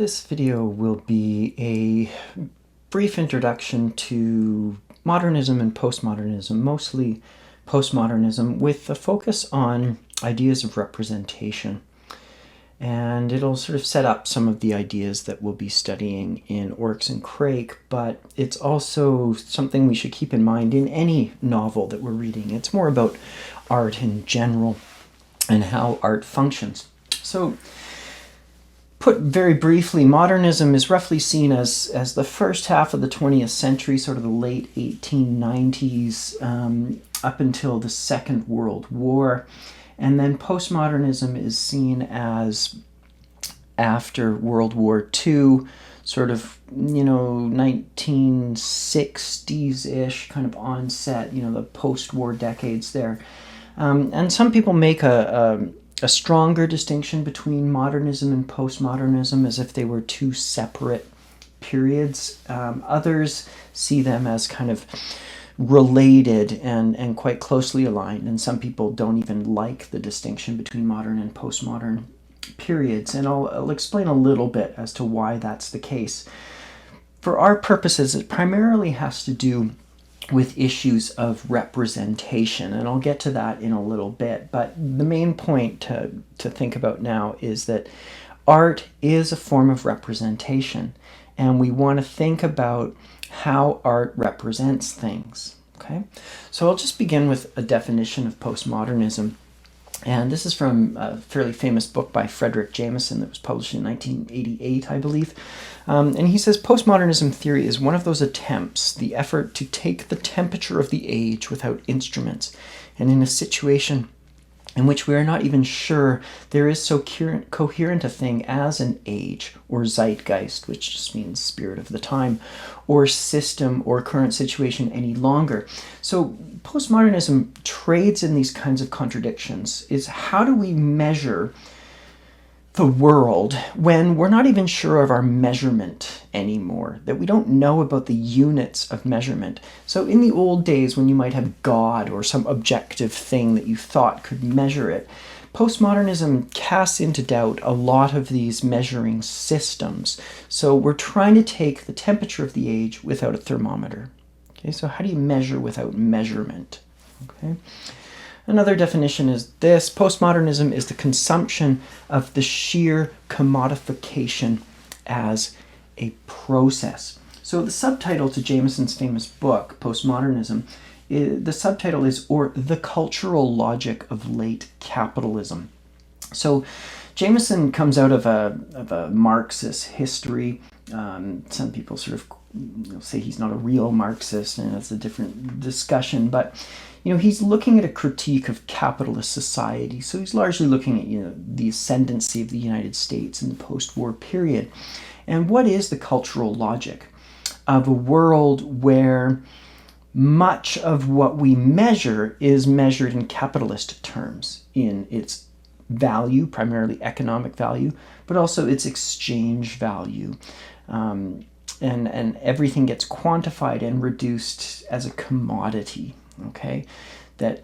This video will be a brief introduction to modernism and postmodernism, mostly postmodernism, with a focus on ideas of representation. And it'll sort of set up some of the ideas that we'll be studying in Oryx and Crake, but it's also something we should keep in mind in any novel that we're reading. It's more about art in general and how art functions. So, put very briefly, modernism is roughly seen as the first half of the 20th century, sort of the late 1890s, up until the Second World War. And then postmodernism is seen as after World War II, sort of, 1960s-ish kind of onset, the post-war decades there. And some people make a stronger distinction between modernism and postmodernism as if they were two separate periods. Others see them as kind of related and quite closely aligned, and some people don't even like the distinction between modern and postmodern periods, and I'll explain a little bit as to why that's the case. For our purposes, it primarily has to do with issues of representation, and I'll get to that in a little bit, but the main point to think about now is that art is a form of representation, and we want to think about how art represents things. Okay, so I'll just begin with a definition of postmodernism, and this is from a fairly famous book by Frederick Jameson that was published in 1988, I believe. And he says, postmodernism theory is one of those attempts, the effort to take the temperature of the age without instruments, and in a situation in which we are not even sure there is so coherent a thing as an age, or zeitgeist, which just means spirit of the time, or system or current situation any longer. So postmodernism trades in these kinds of contradictions. Is how do we measure the world when we're not even sure of our measurement anymore, that we don't know about the units of measurement? So in the old days, when you might have God or some objective thing that you thought could measure it, postmodernism casts into doubt a lot of these measuring systems. So we're trying to take the temperature of the age without a thermometer. Okay, so how do you measure without measurement? Okay. Another definition is this: postmodernism is the consumption of the sheer commodification as a process. So the subtitle to Jameson's famous book, Postmodernism, the subtitle is "Or the Cultural Logic of Late Capitalism." So Jameson comes out of a Marxist history. Some people sort of say he's not a real Marxist, and that's a different discussion, but he's looking at a critique of capitalist society. So he's largely looking at the ascendancy of the United States in the post-war period. And what is the cultural logic of a world where much of what we measure is measured in capitalist terms, in its value, primarily economic value, but also its exchange value. And everything gets quantified and reduced as a commodity. Okay, that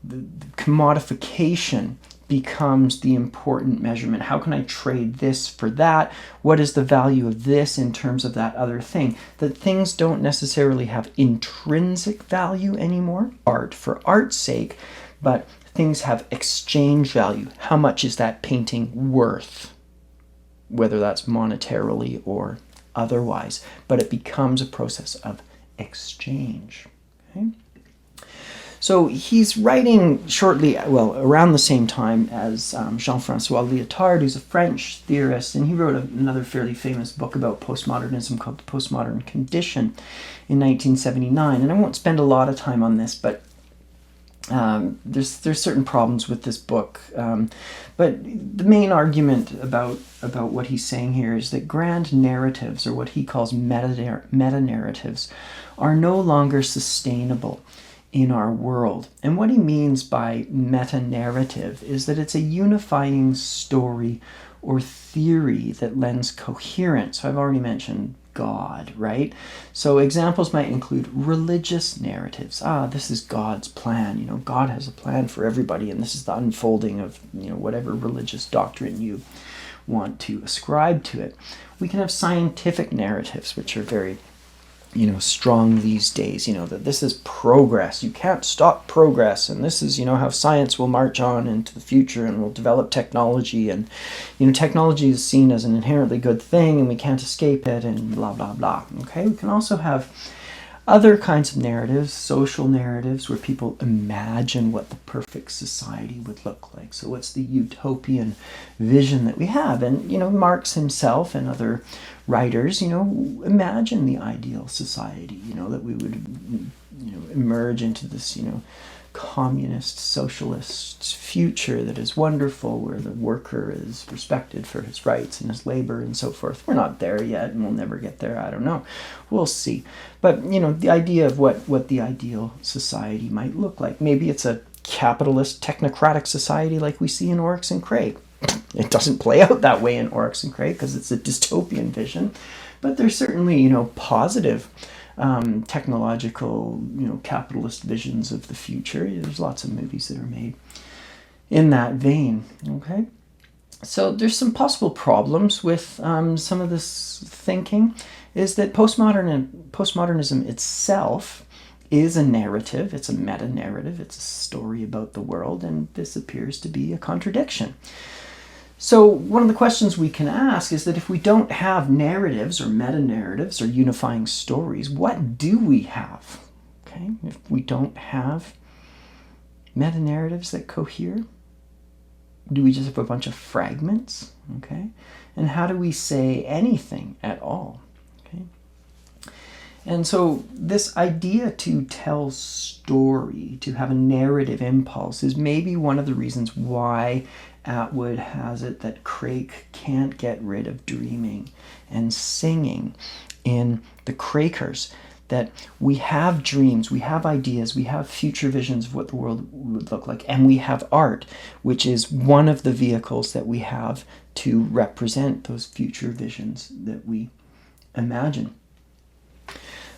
the commodification becomes the important measurement. How can I trade this for that? What is the value of this in terms of that other thing? That things don't necessarily have intrinsic value anymore, art for art's sake, but things have exchange value. How much is that painting worth? Whether that's monetarily or otherwise, but it becomes a process of exchange. Okay? So he's writing shortly, around the same time as Jean-François Lyotard, who's a French theorist, and he wrote another fairly famous book about postmodernism called The Postmodern Condition in 1979. And I won't spend a lot of time on this, but there's certain problems with this book. But the main argument about what he's saying here is that grand narratives, or what he calls meta-narratives, are no longer sustainable in our world. And what he means by meta-narrative is that it's a unifying story or theory that lends coherence. So I've already mentioned God, right? So examples might include religious narratives. This is God's plan. God has a plan for everybody, and this is the unfolding of, whatever religious doctrine you want to ascribe to it. We can have scientific narratives, which are very strong these days, that this is progress. You can't stop progress. And this is, how science will march on into the future and will develop technology. And, technology is seen as an inherently good thing and we can't escape it and blah, blah, blah. Okay. We can also have other kinds of narratives, social narratives, where people imagine what the perfect society would look like. So what's the utopian vision that we have? And, Marx himself and other writers, imagine the ideal society, that we would, emerge into this, communist, socialist future that is wonderful, where the worker is respected for his rights and his labor and so forth. We're not there yet, and we'll never get there. I don't know. We'll see. But, the idea of what the ideal society might look like. Maybe it's a capitalist, technocratic society like we see in Oryx and Crake. It doesn't play out that way in Oryx and Crake because it's a dystopian vision, but there's certainly, positive technological, capitalist visions of the future. There's lots of movies that are made in that vein. Okay, so there's some possible problems with some of this thinking. Is that postmodernism itself is a narrative. It's a meta-narrative. It's a story about the world, and this appears to be a contradiction. So one of the questions we can ask is that if we don't have narratives or meta-narratives or unifying stories, what do we have? Okay, if we don't have meta-narratives that cohere, do we just have a bunch of fragments? Okay, and how do we say anything at all? Okay, and so this idea to tell story, to have a narrative impulse, is maybe one of the reasons why Atwood has it that Crake can't get rid of dreaming and singing in the Crakers. That we have dreams, we have ideas, we have future visions of what the world would look like, and we have art, which is one of the vehicles that we have to represent those future visions that we imagine.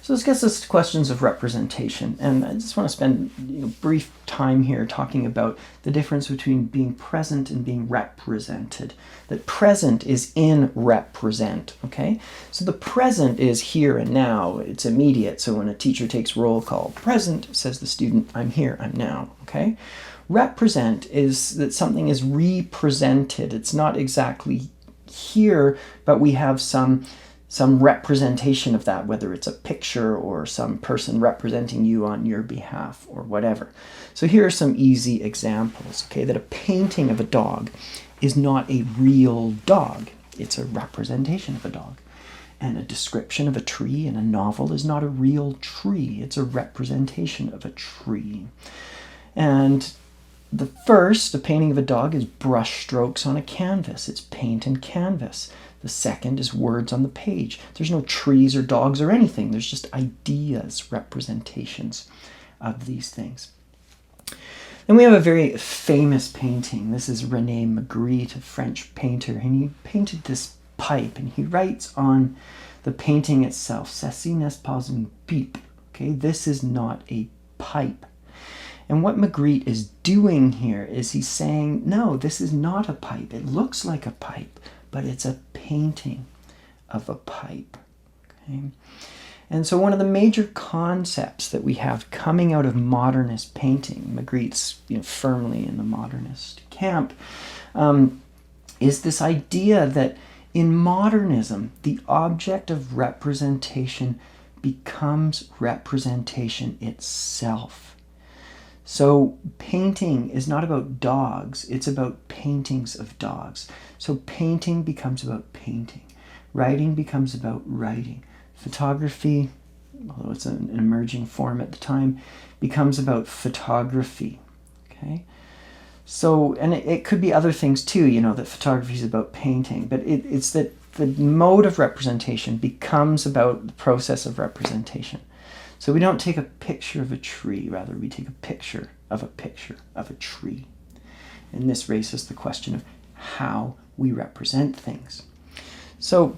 So this gets us to questions of representation, and I just want to spend brief time here talking about the difference between being present and being represented. That present is in represent, okay? So the present is here and now, it's immediate. So when a teacher takes roll call, present, says the student, I'm here, I'm now, okay? Represent is that something is represented. It's not exactly here, but we have some representation of that, whether it's a picture or some person representing you on your behalf or whatever. So here are some easy examples, okay, that a painting of a dog is not a real dog. It's a representation of a dog. And a description of a tree in a novel is not a real tree. It's a representation of a tree. And the first, a painting of a dog, is brush strokes on a canvas. It's paint and canvas. The second is words on the page. There's no trees or dogs or anything. There's just ideas, representations of these things. Then we have a very famous painting. This is René Magritte, a French painter, and he painted this pipe, and he writes on the painting itself, "Ceci n'est pas une pipe." Okay, this is not a pipe. And what Magritte is doing here is he's saying, no, this is not a pipe. It looks like a pipe, but it's a painting of a pipe. Okay? And so one of the major concepts that we have coming out of modernist painting, Magritte's firmly in the modernist camp, is this idea that in modernism, the object of representation becomes representation itself. So painting is not about dogs, it's about paintings of dogs. So painting becomes about painting. Writing becomes about writing. Photography, although it's an emerging form at the time, becomes about photography. Okay? So, and it could be other things too, that photography is about painting, but it's that the mode of representation becomes about the process of representation. So we don't take a picture of a tree, rather we take a picture of a tree. And this raises the question of how we represent things. So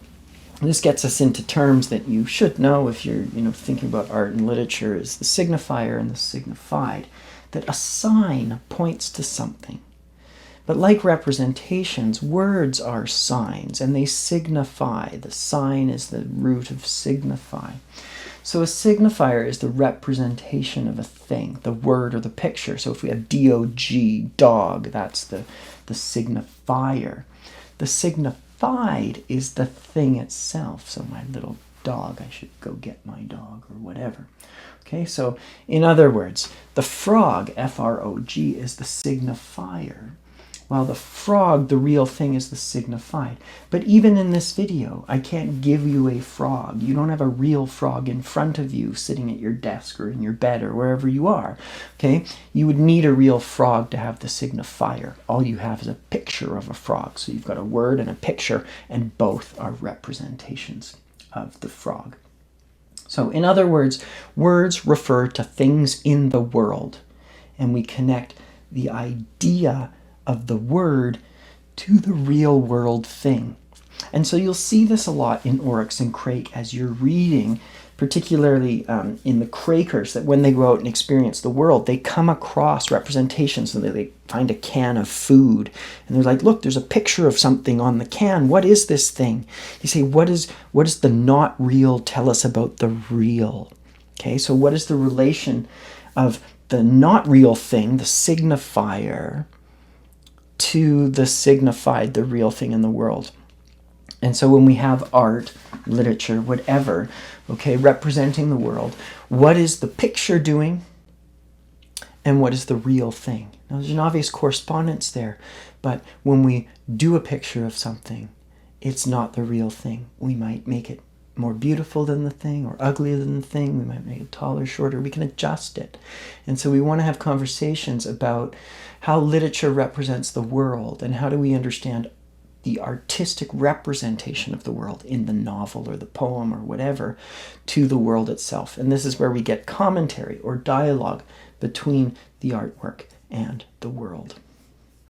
this gets us into terms that you should know if you're thinking about art and literature, is the signifier and the signified. That a sign points to something, But like representations, words are signs, and they signify. The sign is the root of signify. So a signifier is the representation of a thing, the word or the picture. So if we have D-O-G, dog, that's the signifier. The signified is the thing itself. So my little dog, I should go get my dog or whatever. Okay, so in other words, the frog, F-R-O-G, is the signifier, while the frog, the real thing, is the signified. But even in this video, I can't give you a frog. You don't have a real frog in front of you sitting at your desk or in your bed or wherever you are. Okay, you would need a real frog to have the signifier. All you have is a picture of a frog. So you've got a word and a picture, and both are representations of the frog. So in other words, words refer to things in the world, and we connect the idea of the word to the real world thing. And so you'll see this a lot in Oryx and Crake as you're reading, particularly in the Crakers, that when they go out and experience the world, they come across representations. So they find a can of food, and they're like, look, there's a picture of something on the can. What is this thing? You say, what does the not real tell us about the real? Okay, so what is the relation of the not real thing, the signifier, to the signified, the real thing in the world? And so when we have art, literature, whatever, okay, representing the world, what is the picture doing and what is the real thing? Now, there's an obvious correspondence there, but when we do a picture of something, it's not the real thing. We might make it more beautiful than the thing or uglier than the thing. We might make it taller, shorter. We can adjust it. And so we want to have conversations about how literature represents the world and how do we understand the artistic representation of the world in the novel or the poem or whatever to the world itself. And this is where we get commentary or dialogue between the artwork and the world.